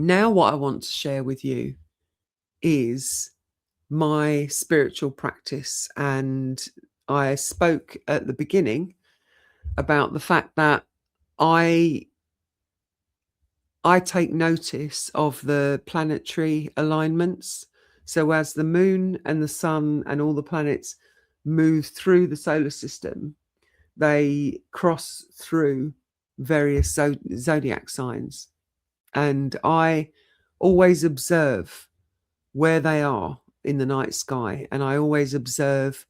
Now, what I want to share with you is my spiritual practice. And I spoke at the beginning about the fact that I take notice of the planetary alignments. So as the moon and the sun and all the planets move through the solar system, they cross through various zodiac signs. And I always observe where they are in the night sky, and I always observe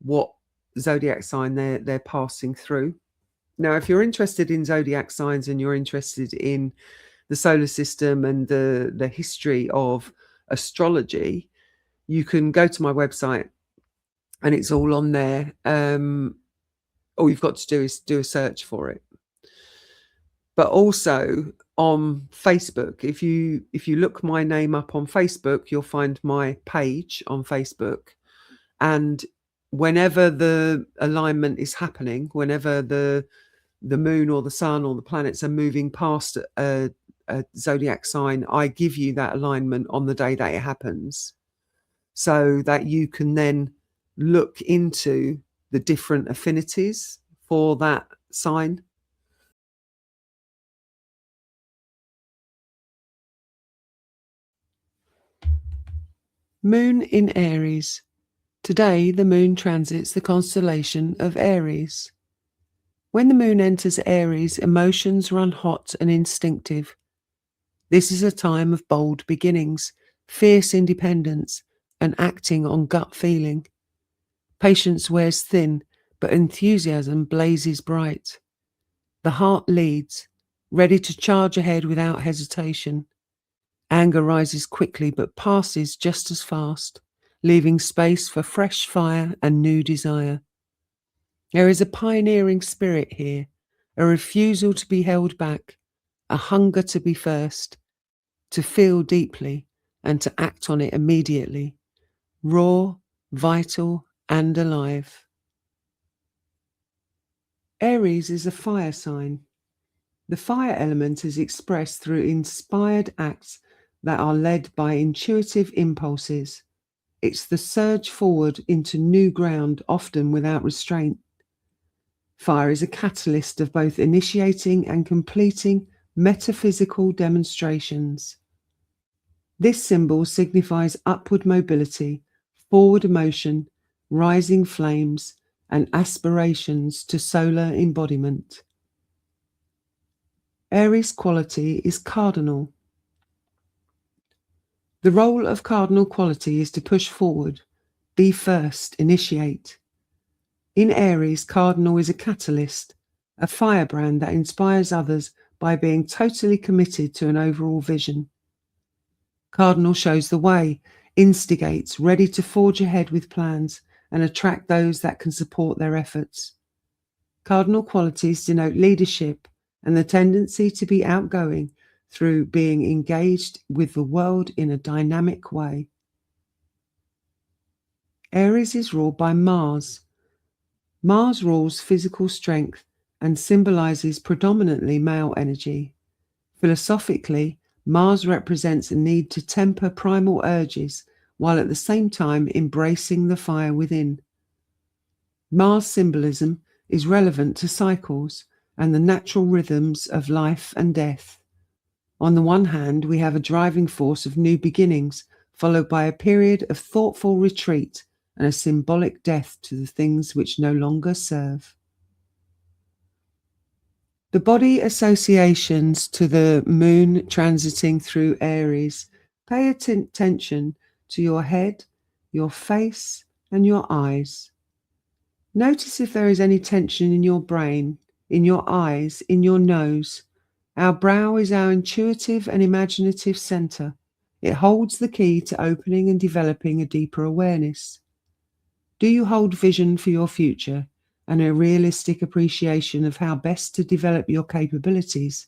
what zodiac sign they're passing through. Now, if you're interested in zodiac signs and you're interested in the solar system and the history of astrology, you can go to my website and it's all on there. All you've got to do is do a search for it. But also on Facebook, if you look my name up on Facebook, you'll find my page on Facebook. And whenever the alignment is happening, whenever the moon or the sun or the planets are moving past a zodiac sign, I give you that alignment on the day that it happens, so that you can then look into the different affinities for that sign. Moon in Aries. Today, the moon transits the constellation of Aries. When the moon enters Aries, emotions run hot and instinctive. This is a time of bold beginnings, fierce independence, and acting on gut feeling. Patience wears thin, but enthusiasm blazes bright. The heart leads, ready to charge ahead without hesitation. Anger rises quickly but passes just as fast, leaving space for fresh fire and new desire. There is a pioneering spirit here, a refusal to be held back, a hunger to be first, to feel deeply and to act on it immediately, raw, vital, and alive. Aries is a fire sign. The fire element is expressed through inspired acts that are led by intuitive impulses. It's the surge forward into new ground, often without restraint. Fire is a catalyst of both initiating and completing metaphysical demonstrations. This symbol signifies upward mobility, forward motion, rising flames, and aspirations to solar embodiment. Aries quality is cardinal. The role of cardinal quality is to push forward, be first, initiate. In Aries, cardinal is a catalyst, a firebrand that inspires others by being totally committed to an overall vision. Cardinal shows the way, instigates, ready to forge ahead with plans and attract those that can support their efforts. Cardinal qualities denote leadership and the tendency to be outgoing through being engaged with the world in a dynamic way. Aries is ruled by Mars. Mars rules physical strength and symbolizes predominantly male energy. Philosophically, Mars represents a need to temper primal urges while at the same time embracing the fire within. Mars symbolism is relevant to cycles and the natural rhythms of life and death. On the one hand, we have a driving force of new beginnings, followed by a period of thoughtful retreat and a symbolic death to the things which no longer serve. The body associations to the moon transiting through Aries. Pay attention to your head, your face, and your eyes. Notice if there is any tension in your brain, in your eyes, in your nose. Our brow is our intuitive and imaginative center. It holds the key to opening and developing a deeper awareness. Do you hold vision for your future and a realistic appreciation of how best to develop your capabilities?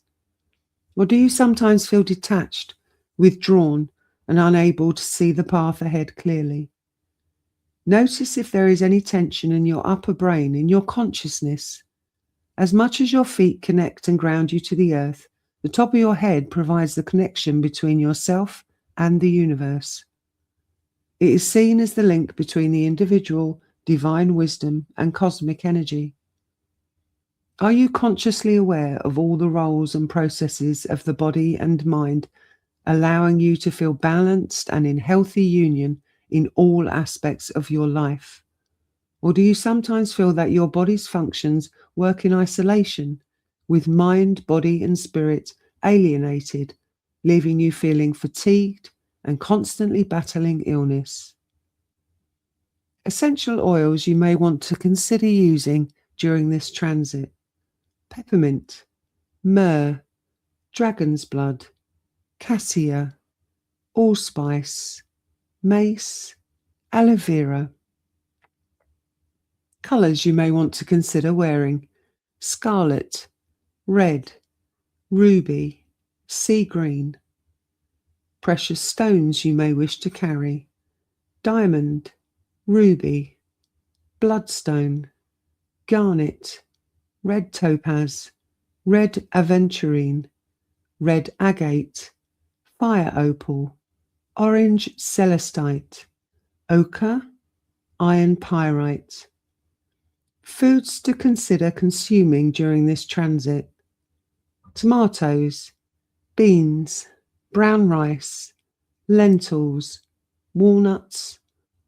Or do you sometimes feel detached, withdrawn, and unable to see the path ahead clearly? Notice if there is any tension in your upper brain, in your consciousness. As much as your feet connect and ground you to the earth, The top of your head provides the connection between yourself and the universe. It is seen as the link between the individual, divine wisdom, and cosmic energy. Are you consciously aware of all the roles and processes of the body and mind, allowing you to feel balanced and in healthy union in all aspects of your life? Or do you sometimes feel that your body's functions work in isolation, with mind, body, and spirit alienated, leaving you feeling fatigued and constantly battling illness? Essential oils you may want to consider using during this transit: peppermint, myrrh, dragon's blood, cassia, allspice, mace, aloe vera. Colours you may want to consider wearing: scarlet, red, ruby, sea green. Precious stones you may wish to carry: diamond, ruby, bloodstone, garnet, red topaz, red aventurine, red agate, fire opal, orange celestite, ochre, iron pyrite. Foods to consider consuming during this transit: tomatoes, beans, brown rice, lentils, walnuts,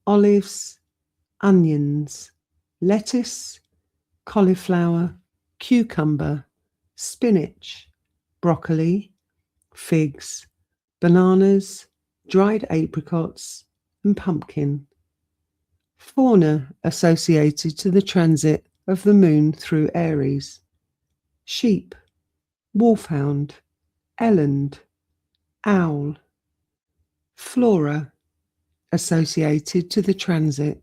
olives, onions, lettuce, cauliflower, cucumber, spinach, broccoli, figs, bananas, dried apricots, and pumpkin. Fauna associated to the transit of the moon through Aries: sheep, wolfhound, eland, owl. Flora associated to the transit: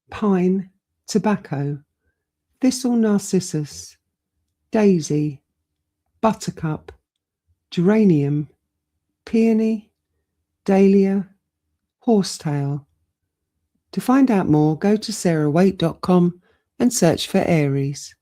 pine, tobacco, thistle narcissus, daisy, buttercup, geranium, peony, dahlia, horsetail. To find out more, go to sarahwaite.com and search for Aries.